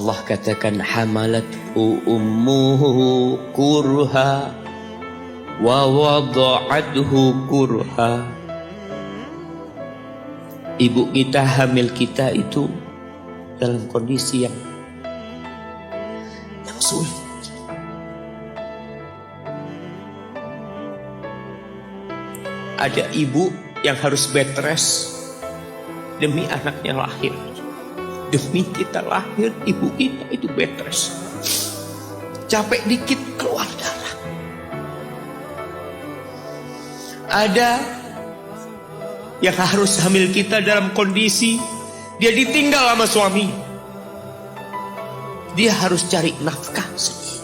Allah katakan hamalathu ummuhu kurha wa wada'athu kurha. Ibu kita hamil kita itu dalam kondisi yang sulit. Ada ibu yang harus bed rest demi anaknya lahir. Demi kita lahir, ibu kita itu bed rest. Capek dikit keluar darah. Ada yang harus hamil kita dalam kondisi dia ditinggal sama suami. Dia harus cari nafkah sendiri.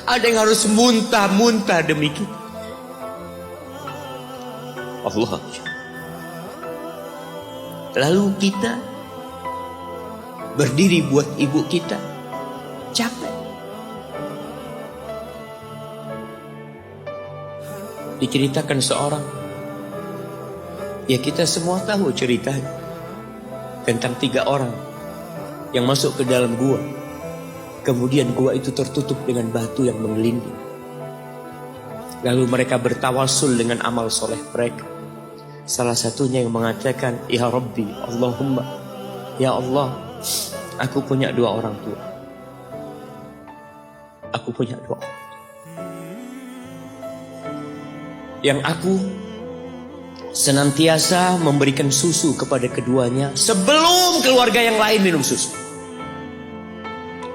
Ada yang harus muntah-muntah demi kita. Allah. Lalu kita berdiri buat ibu kita. Capek. Diceritakan seorang, ya kita semua tahu ceritanya, tentang 3 orang yang masuk ke dalam gua. Kemudian gua itu tertutup dengan batu yang menggelinding. Lalu mereka bertawasul dengan amal soleh mereka. Salah satunya yang mengatakan, Ya Rabbi, Allahumma, Ya Allah, aku punya 2 orang tua. Aku punya 2 orang. Yang aku senantiasa memberikan susu kepada keduanya sebelum keluarga yang lain minum susu.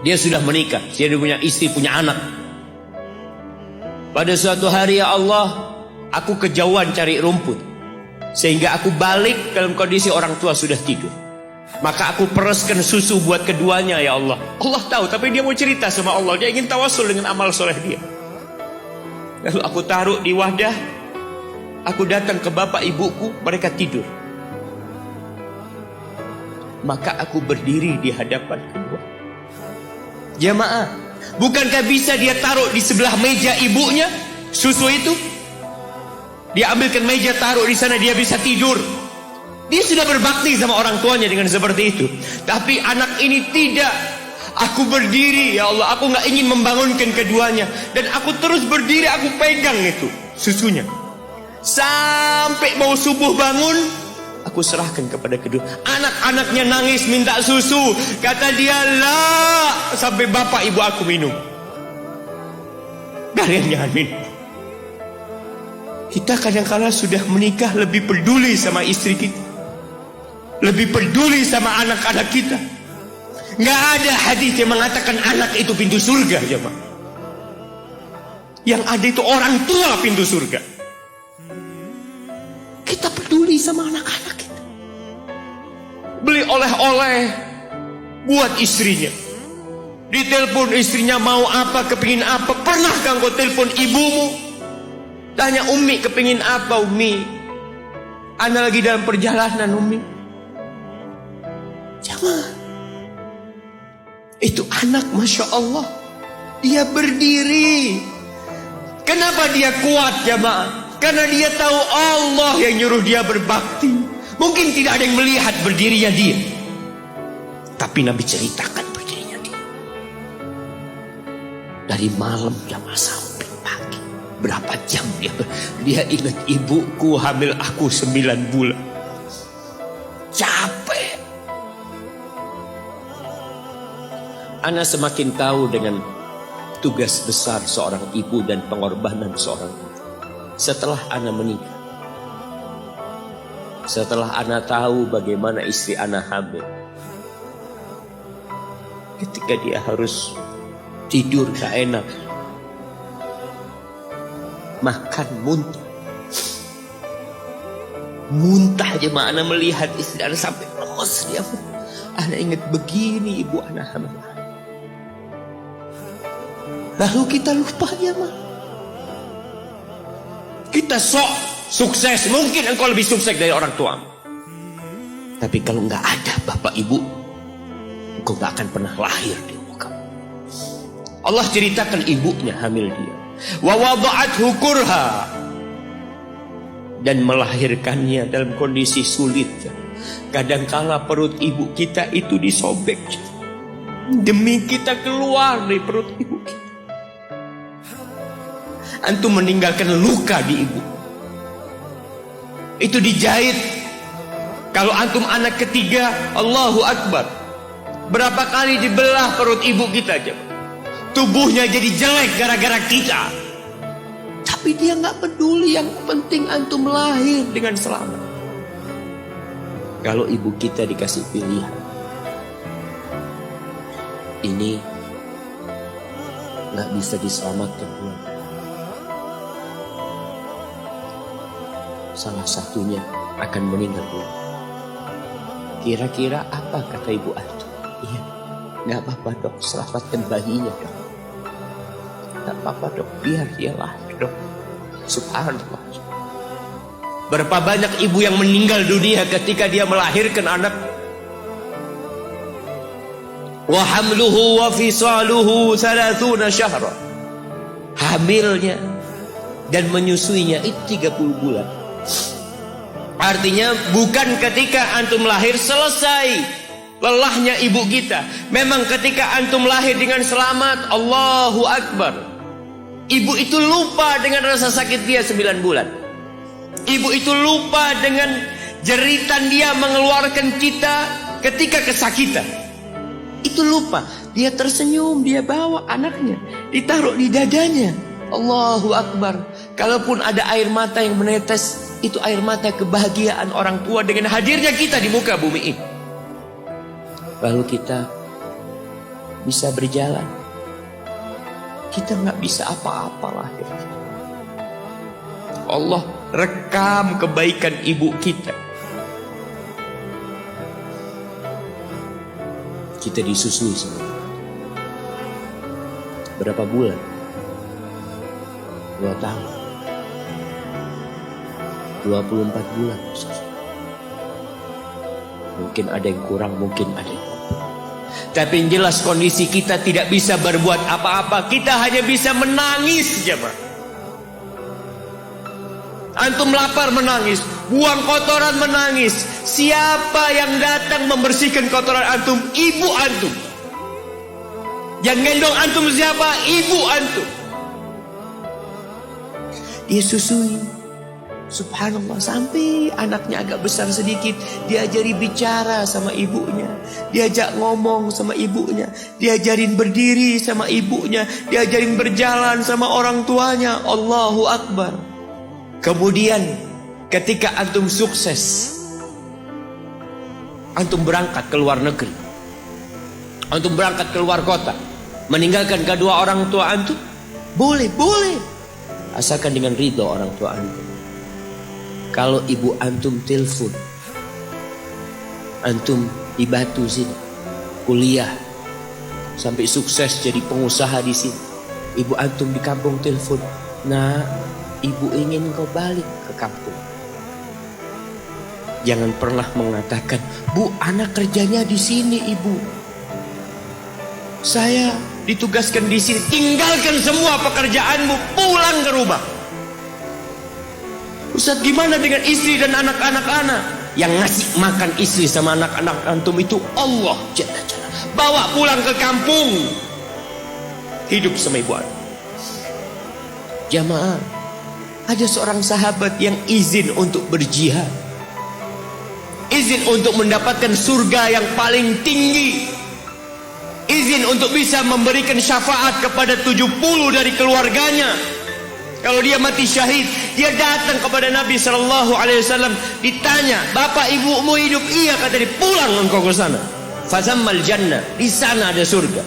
Dia sudah menikah, dia punya istri, punya anak. Pada suatu hari, ya Allah, aku kejauhan cari rumput, sehingga aku balik dalam kondisi orang tua sudah tidur. Maka aku pereskan susu buat keduanya, ya Allah. Allah tahu, tapi dia mau cerita sama Allah. Dia ingin tawasul dengan amal soleh dia. Lalu aku taruh di wadah. Aku datang ke bapak ibuku, mereka tidur. Maka aku berdiri di hadapan kedua. Jamaah, bukankah bisa dia taruh di sebelah meja ibunya susu itu? Dia ambilkan meja, taruh di sana, dia bisa tidur. Dia sudah berbakti sama orang tuanya dengan seperti itu. Tapi anak ini tidak. Aku berdiri, ya Allah, aku gak ingin membangunkan keduanya. Dan aku terus berdiri, aku pegang itu susunya. Sampai mau subuh bangun, aku serahkan kepada kedua. Anak-anaknya nangis minta susu. Kata dia, lah, sampai bapak ibu aku minum. Kalian jangan minum. Kita kadang-kadang sudah menikah lebih peduli sama istri kita, lebih peduli sama anak-anak kita. Nggak ada hadis yang mengatakan anak itu pintu surga, jemaah. Yang ada itu orang tua pintu surga. Kita peduli sama anak-anak kita. Beli oleh-oleh buat istrinya. Ditelepon istrinya mau apa, kepingin apa. Pernahkah engkau telepon ibumu? Tanya, Umi kepingin apa, Umi? Ana lagi dalam perjalanan, Umi. Jamaah, itu anak, Masya Allah, dia berdiri. Kenapa dia kuat, jamaah? Karena dia tahu Allah yang nyuruh dia berbakti. Mungkin tidak ada yang melihat berdirinya dia, tapi Nabi ceritakan berdirinya dia. Dari malam jamaah sampai pagi, berapa jam dia ingat, ibuku hamil aku 9 bulan. Capek. Ana semakin tahu dengan tugas besar seorang ibu dan pengorbanan seorang ibu setelah Ana menikah. Setelah Ana tahu bagaimana istri Ana hamil, ketika dia harus tidur gak enak, makan muntah aja, Ana melihat istri Ana sampai lemas dia. Ana ingat begini ibu Ana hamil. Lalu kita lupa, ya mah. Kita sok sukses, mungkin engkau lebih sukses dari orang tua. Tapi kalau nggak ada bapak ibu, engkau nggak akan pernah lahir di muka. Allah ceritakan ibunya hamil dia. Wa wada'athu kurha, dan melahirkannya dalam kondisi sulit. Kadangkala perut ibu kita itu disobek. demi kita keluar dari perut ibu kita. Antum meninggalkan luka di ibu. Itu dijahit. Kalau antum anak ketiga, Allahu Akbar, berapa kali dibelah perut ibu kita aja. Tubuhnya jadi jelek gara-gara kita. Tapi dia nggak peduli, yang penting antum lahir dengan selamat. Kalau ibu kita dikasih pilihan, ini nggak bisa diselamatkan, salah satunya akan meninggal dulu. Kira-kira apa kata ibu antum? Iya, nggak apa-apa dok, selamatkan bayinya dok. Nggak apa-apa dok, biar dia lahir dok. Subhanallah. Berapa banyak ibu yang meninggal dunia ketika dia melahirkan anak. Wa hamluhu wa fisaluhu 30 syahra. Hamilnya dan menyusuinya itu 30 bulan. Artinya bukan ketika antum lahir selesai lelahnya ibu kita. Memang ketika antum lahir dengan selamat, Allahu Akbar, ibu itu lupa dengan rasa sakit dia 9 bulan. Ibu itu lupa dengan jeritan dia mengeluarkan kita ketika kesakitan. Itu lupa. Dia tersenyum, dia bawa anaknya, ditaruh di dadanya. Allahu Akbar. Kalaupun ada air mata yang menetes, itu air mata kebahagiaan orang tua dengan hadirnya kita di muka bumi ini. Lalu kita bisa berjalan. Kita nggak bisa apa-apa lahir. Allah rekam kebaikan ibu kita. Kita disusui semua. Berapa bulan? 2 tahun. 24 bulan. Mungkin ada yang kurang, mungkin ada yang lebih. Tapi yang jelas kondisi kita tidak bisa berbuat apa-apa. Kita hanya bisa menangis saja, Pak. Antum lapar menangis, buang kotoran menangis. Siapa yang datang membersihkan kotoran antum? Ibu antum. Yang gendong antum siapa? Ibu antum. Dia susui. Subhanallah, sampai anaknya agak besar sedikit, diajari bicara sama ibunya, diajak ngomong sama ibunya, diajarin berdiri sama ibunya, diajarin berjalan sama orang tuanya. Allahu Akbar. Kemudian ketika antum sukses, antum berangkat ke luar negeri, antum berangkat ke luar kota, meninggalkan kedua orang tua antum, boleh, asalkan dengan ridho orang tua antum. Kalau ibu antum telepon, antum di Batu sini, kuliah, sampai sukses jadi pengusaha di sini, ibu antum di kampung telepon, nah, ibu ingin kau balik ke kampung. Jangan pernah mengatakan, Bu, anak kerjanya di sini, ibu. Saya ditugaskan di sini. Tinggalkan semua pekerjaanmu, pulang ke rumah. Ustaz, gimana dengan istri dan anak-anak? Yang ngasih makan istri sama anak-anak antum itu Allah Jalla Jalla. Bawa pulang ke kampung, hidup sama ibu antum. Jamaah, ada seorang sahabat yang izin untuk berjihad, izin untuk mendapatkan surga yang paling tinggi, izin untuk bisa memberikan syafaat kepada 70 dari keluarganya. Kalau dia mati syahid, dia datang kepada Nabi SAW, ditanya, bapak ibumu hidup? Iya, kata dia, pulang engkau ke sana. Fazammal jannah, di sana ada surga.